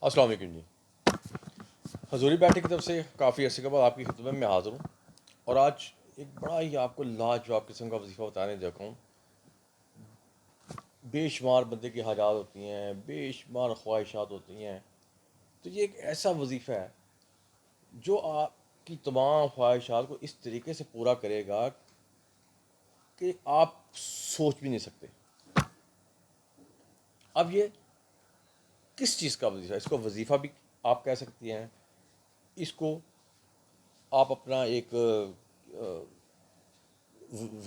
السلام علیکم جی. حضوری بیٹھے کی طرف سے کافی عرصے کے بعد آپ کی خدمت میں حاضر ہوں، اور آج ایک بڑا ہی آپ کو لاجواب قسم کا وظیفہ بتانے دیکھا ہوں. بے شمار بندے کی حاجات ہوتی ہیں، بے شمار خواہشات ہوتی ہیں، تو یہ ایک ایسا وظیفہ ہے جو آپ کی تمام خواہشات کو اس طریقے سے پورا کرے گا کہ آپ سوچ بھی نہیں سکتے. اب یہ کس چیز کا وظیفہ ہے؟ اس کو وظیفہ بھی آپ کہہ سکتی ہیں، اس کو آپ اپنا ایک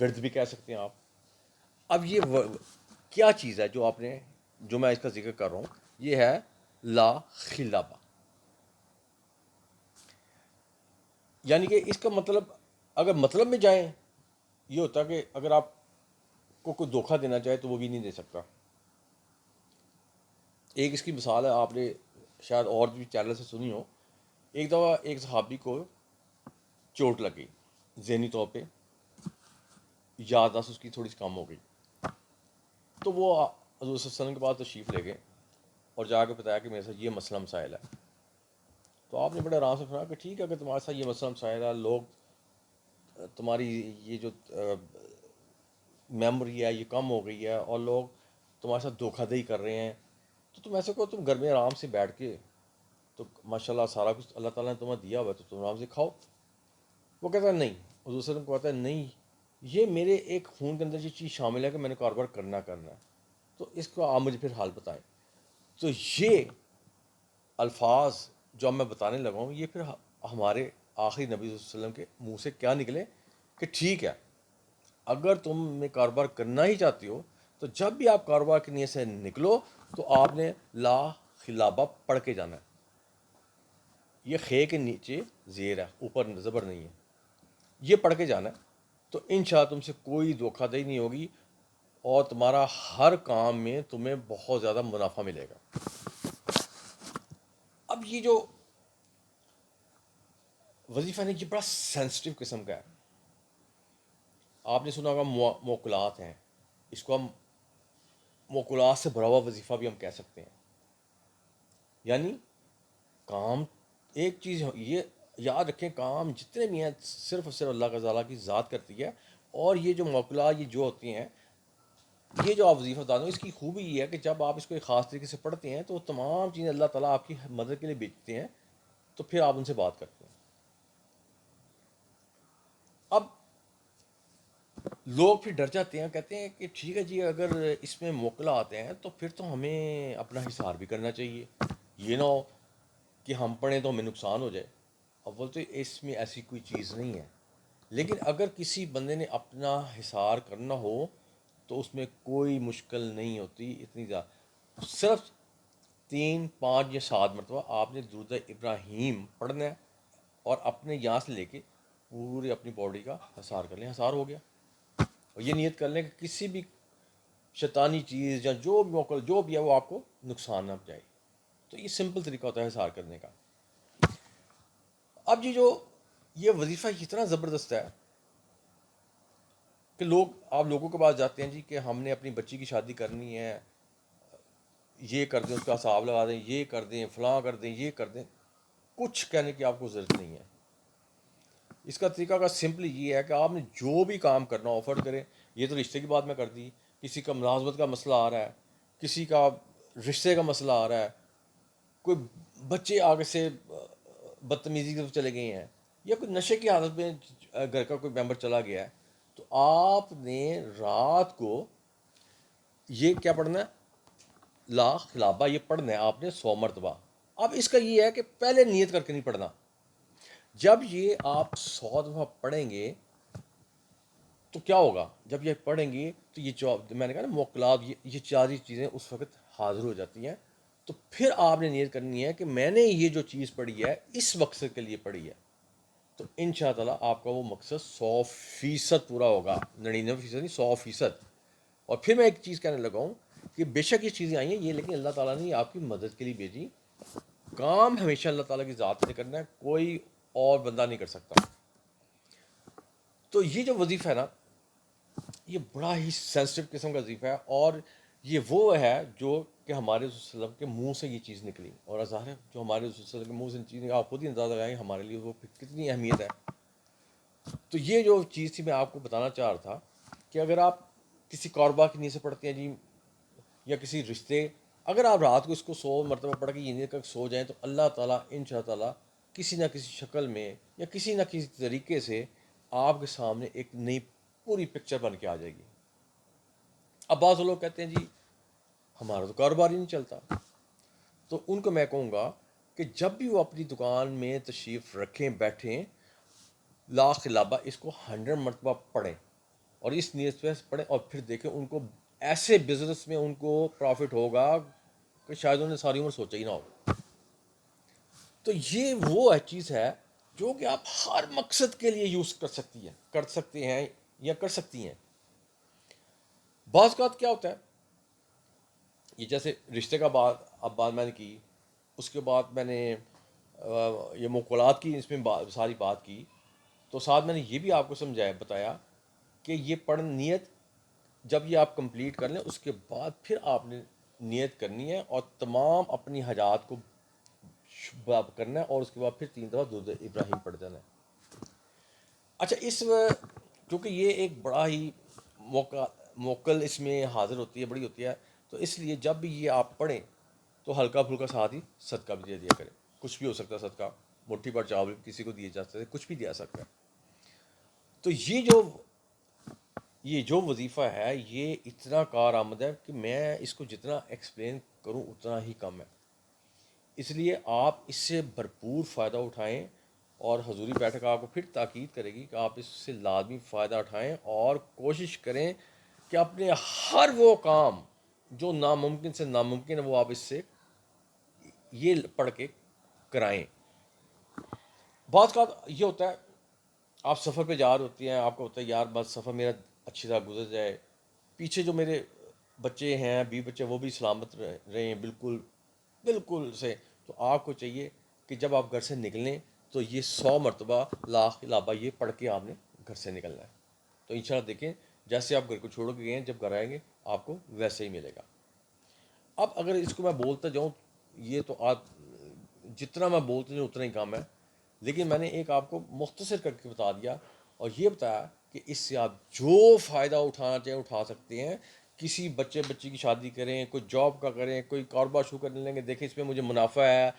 ورد بھی کہہ سکتے ہیں آپ. اب یہ کیا چیز ہے جو میں اس کا ذکر کر رہا ہوں؟ یہ ہے لا خلابہ. یعنی کہ اس کا مطلب، اگر مطلب میں جائیں، یہ ہوتا کہ اگر آپ کو کوئی دھوکہ دینا چاہے تو وہ بھی نہیں دے سکتا. ایک اس کی مثال ہے، آپ نے شاید اور بھی چینل سے سنی ہو. ایک دفعہ ایک صحابی کو چوٹ لگ گئی ذہنی طور پہ، یادداشت اس کی تھوڑی سی کم ہو گئی. تو وہ حضور صلی اللہ علیہ وسلم کے پاس تشریف لے گئے اور جا کے بتایا کہ میرے ساتھ یہ مسئلہ مسائل ہے. تو آپ نے بڑے آرام سے فرمایا کہ ٹھیک ہے، اگر تمہارے ساتھ یہ مسئلہ مسائل ہے، لوگ تمہاری یہ جو میموری ہے یہ کم ہو گئی ہے اور لوگ تمہارے ساتھ دھوکہ دہی کر رہے ہیں، تو تم ایسے کو تم گھر میں آرام سے بیٹھ کے، تو ماشاء اللہ سارا کچھ اللہ تعالیٰ نے تمہیں دیا ہوا ہے، تو تم آرام سے کھاؤ. وہ کہتا ہے نہیں. حضور صلی اللہ علیہ وسلم کو کہتا ہے نہیں، یہ میرے ایک خون کے اندر یہ چیز شامل ہے کہ میں نے کاروبار کرنا ہے، تو اس کو آپ مجھے پھر حال بتائیں. تو یہ الفاظ جو میں بتانے لگا ہوں، یہ پھر ہمارے آخری نبی صلی اللہ علیہ وسلم کے منہ سے کیا نکلے کہ ٹھیک ہے، اگر تم نے کاروبار کرنا ہی چاہتی ہو تو جب بھی آپ کاروبار کی نیت سے نکلو تو آپ نے لا خلابہ پڑھ کے جانا ہے. یہ خے کے نیچے زیر ہے، اوپر زبر نہیں ہے. یہ پڑھ کے جانا ہے تو انشاءاللہ تم سے کوئی دھوکہ دہی نہیں ہوگی، اور تمہارا ہر کام میں تمہیں بہت زیادہ منافع ملے گا. اب یہ جو وظیفہ ہے یہ بڑا سینسٹیو قسم کا ہے. آپ نے سنا ہوگا موکلات ہیں، اس کو ہم موکلات سے بھرا ہوا وظیفہ بھی ہم کہہ سکتے ہیں. یعنی کام ایک چیز یہ یاد رکھیں، کام جتنے بھی ہیں صرف اور صرف اللہ تعالیٰ کی ذات کرتی ہے. اور یہ جو موکلات یہ جو ہوتی ہیں، یہ جو آپ وظیفہ بتا دو، اس کی خوبی یہ ہے کہ جب آپ اس کو ایک خاص طریقے سے پڑھتے ہیں تو تمام چیزیں اللہ تعالیٰ آپ کی مدد کے لیے بھیجتے ہیں، تو پھر آپ ان سے بات کرتے ہیں. اب لوگ پھر ڈر جاتے ہیں، کہتے ہیں کہ ٹھیک ہے جی، اگر اس میں موکلا آتے ہیں تو پھر تو ہمیں اپنا حصار بھی کرنا چاہیے. یہ نہ ہو کہ ہم پڑھیں تو ہمیں نقصان ہو جائے. اب بولتے اس میں ایسی کوئی چیز نہیں ہے. لیکن اگر کسی بندے نے اپنا حصار کرنا ہو تو اس میں کوئی مشکل نہیں ہوتی اتنی زیادہ. صرف 3 5 یا 7 مرتبہ آپ نے درود ابراہیم پڑھنا ہے، اور اپنے یہاں سے لے کے پوری اپنی باڈی کا حصار کر لیں، حصار ہو گیا. اور یہ نیت کر لیں کہ کسی بھی شیطانی چیز یا جو بھی موقع جو بھی ہے وہ آپ کو نقصان نہ پہنچائے. تو یہ سمپل طریقہ ہوتا ہے حصار کرنے کا. اب یہ وظیفہ اتنا زبردست ہے کہ آپ لوگوں کے پاس جاتے ہیں جی کہ ہم نے اپنی بچی کی شادی کرنی ہے، یہ کر دیں، اس کا حساب لگا دیں، یہ کر دیں، فلاں کر دیں، یہ کر دیں. کچھ کہنے کی آپ کو ضرورت نہیں ہے. اس کا طریقہ کا سمپلی یہ ہے کہ آپ نے جو بھی کام کرنا آفر کریں. یہ تو رشتے کی بات میں کر دی. کسی کا ملازمت کا مسئلہ آ رہا ہے، کسی کا رشتے کا مسئلہ آ رہا ہے، کوئی بچے آگے سے بدتمیزی کی طرف چلے گئے ہیں، یا کوئی نشے کی حالت میں گھر کا کوئی ممبر چلا گیا ہے، تو آپ نے رات کو یہ کیا پڑھنا ہے؟ لا خلابہ یہ پڑھنا ہے آپ نے 100 مرتبہ. اب اس کا یہ ہے کہ پہلے نیت کر کے نہیں پڑھنا. جب یہ آپ 100 دفعہ پڑھیں گے تو کیا ہوگا؟ جب یہ پڑھیں گے تو یہ جو میں نے کہا نا موکلات، یہ چاری چیزیں اس وقت حاضر ہو جاتی ہیں. تو پھر آپ نے نیت کرنی ہے کہ میں نے یہ جو چیز پڑھی ہے اس مقصد کے لیے پڑھی ہے. تو ان شاء اللہ آپ کا وہ مقصد 100% پورا ہوگا. 99% نہیں، 100%. اور پھر میں ایک چیز کہنے لگا ہوں کہ بے شک یہ چیزیں آئی ہیں یہ، لیکن اللہ تعالیٰ نے آپ کی مدد کے لیے بھیجی. کام ہمیشہ اللہ تعالیٰ کی ذات سے کرنا ہے، کوئی اور بندہ نہیں کر سکتا. تو یہ جو وظیفہ ہے نا، یہ بڑا ہی سینسٹیو قسم کا وظیفہ ہے. اور یہ وہ ہے جو کہ ہمارے رسول صلی اللہ علیہ وسلم کے منہ سے یہ چیز نکلی، اور ظاہر ہے جو ہمارے رسول صلی اللہ علیہ وسلم کے منہ سے چیز نکلی، آپ خود ہی اندازہ لگائیں ہمارے لیے وہ کتنی اہمیت ہے۔ تو یہ جو چیز تھی میں آپ کو بتانا چاہ رہا تھا کہ اگر آپ کسی کاروبار کی نیت سے پڑھتے ہیں جی، یا کسی رشتے، اگر آپ رات کو اس کو 100 مرتبہ پڑھ کے یہ نیت کر سو جائیں تو اللہ تعالیٰ ان شاء تعالیٰ کسی نہ کسی شکل میں یا کسی نہ کسی طریقے سے آپ کے سامنے ایک نئی پوری پکچر بن کے آ جائے گی۔ اب بعض لوگ کہتے ہیں جی ہمارا تو کاروبار ہی نہیں چلتا، تو ان کو میں کہوں گا کہ جب بھی وہ اپنی دکان میں تشریف رکھیں بیٹھیں، لا خلابہ اس کو 100 مرتبہ پڑھیں، اور اس نیت پہ پڑھیں، اور پھر دیکھیں ان کو ایسے بزنس میں ان کو پروفٹ ہوگا کہ شاید انہوں نے ساری عمر سوچا ہی نہ ہو۔ تو یہ وہ چیز ہے جو کہ آپ ہر مقصد کے لیے یوز کر سکتے ہیں یا کر سکتی ہیں۔ بعض اوقات کیا ہوتا ہے، یہ جیسے رشتے کا بات میں نے کی، اس کے بعد میں نے یہ موکولات کی اس میں ساری بات کی، تو ساتھ میں نے یہ بھی آپ کو بتایا کہ یہ نیت جب یہ آپ کمپلیٹ کر لیں اس کے بعد پھر آپ نے نیت کرنی ہے اور تمام اپنی حاجات کو کرنا ہے، اور اس کے بعد پھر 3 دفعہ درود ابراہیم پڑھ جانا ہے۔ اچھا، کیونکہ یہ ایک بڑا ہی موکل اس میں حاضر ہوتی ہے، بڑی ہوتی ہے، تو اس لیے جب بھی یہ آپ پڑھیں تو ہلکا پھلکا ساتھ ہی صدقہ بھی دے دیا کریں، کچھ بھی ہو سکتا ہے صدقہ، مٹھی پر چاول کسی کو دیے جا سکتے، کچھ بھی دیا سکتا ہے۔ تو یہ جو وظیفہ ہے یہ اتنا کارآمد ہے کہ میں اس کو جتنا ایکسپلین کروں اتنا ہی کم ہے، اس لیے آپ اس سے بھرپور فائدہ اٹھائیں، اور حضوری بیٹھک آپ کو پھر تاکید کرے گی کہ آپ اس سے لازمی فائدہ اٹھائیں اور کوشش کریں کہ اپنے ہر وہ کام جو ناممکن سے ناممکن ہے وہ آپ اس سے یہ پڑھ کے کرائیں۔ بعض کا یہ ہوتا ہے آپ سفر پہ جا رہے ہوتی ہیں، آپ کو ہوتا ہے یار بس سفر میرا اچھی طرح گزر جائے، پیچھے جو میرے بچے ہیں بچے وہ بھی سلامت رہے ہیں بالکل سے، تو آپ کو چاہیے کہ جب آپ گھر سے نکلیں تو یہ 100 مرتبہ لا خلابہ یہ پڑھ کے آپ نے گھر سے نکلنا ہے۔ تو انشاءاللہ دیکھیں جیسے آپ گھر کو چھوڑ کے گئے ہیں، جب گھر آئیں گے آپ کو ویسے ہی ملے گا۔ اب اگر اس کو میں بولتا جاؤں، یہ تو آپ جتنا میں بولتا جاؤں اتنا ہی کام ہے، لیکن میں نے ایک آپ کو مختصر کر کے بتا دیا، اور یہ بتایا کہ اس سے آپ جو فائدہ اٹھانا چاہیں اٹھا سکتے ہیں۔ کسی بچے کی شادی کریں، کوئی جاب کا کریں، کوئی کاروبار شروع کرنے لیں گے، دیکھیں اس میں مجھے منافع ہے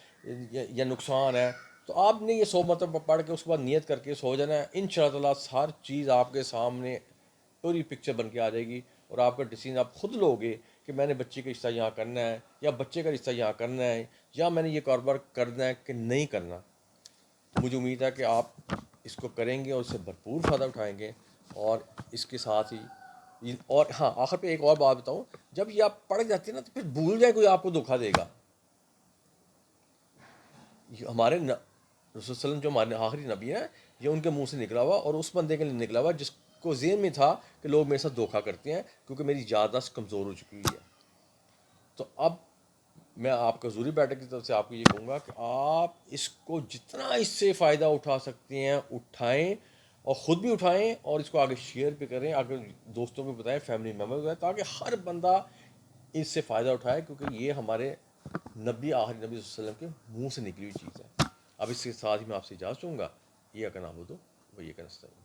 یا نقصان ہے، تو آپ نے یہ 100 مرتبہ پڑھ کے اس کے بعد نیت کر کے سو جانا ہے، ان شاء اللہ ہر چیز آپ کے سامنے پوری پکچر بن کے آ جائے گی، اور آپ کا ڈیسیژن آپ خود لو گے کہ میں نے بچے کا رشتہ یہاں کرنا ہے، یا بچے کا رشتہ یہاں کرنا ہے، یا میں نے یہ کاروبار کرنا ہے کہ نہیں کرنا۔ مجھے امید ہے کہ آپ اس کو کریں گے اور اس سے بھرپور فائدہ اٹھائیں گے، اور اس کے ساتھ ہی اور ہاں آخر پہ ایک اور بات بتاؤں، جب یہ آپ پڑھ جاتے ہیں نا تو پھر بھول جائیں کوئی آپ کو دھوکہ دے گا۔ ہمارے رسول صلی اللہ علیہ وسلم جو ہمارے آخری نبی ہیں، یہ ان کے منہ سے نکلا ہوا، اور اس بندے کے لیے نکلا ہوا جس کو ذہن میں تھا کہ لوگ میرے ساتھ دھوکہ کرتے ہیں کیونکہ میری یادداشت کمزور ہو چکی ہوئی ہے۔ تو اب میں آپ کا حضوری بیٹھک کی طرف سے آپ کو یہ کہوں گا کہ آپ اس کو جتنا اس سے فائدہ اٹھا سکتے ہیں اٹھائیں، اور خود بھی اٹھائیں، اور اس کو آگے شیئر بھی کریں، آگے دوستوں کو بتائیں، فیملی ممبر کو بتائیں، تاکہ ہر بندہ اس سے فائدہ اٹھائے، کیونکہ یہ ہمارے نبی آخری نبی صلی اللہ علیہ وسلم کے منہ سے نکلی ہوئی چیز ہے۔ اب اس کے ساتھ ہی میں آپ سے اجازت چاہوں گا، یہ کا نام ہو تو وہ یہ کا نستا ہے۔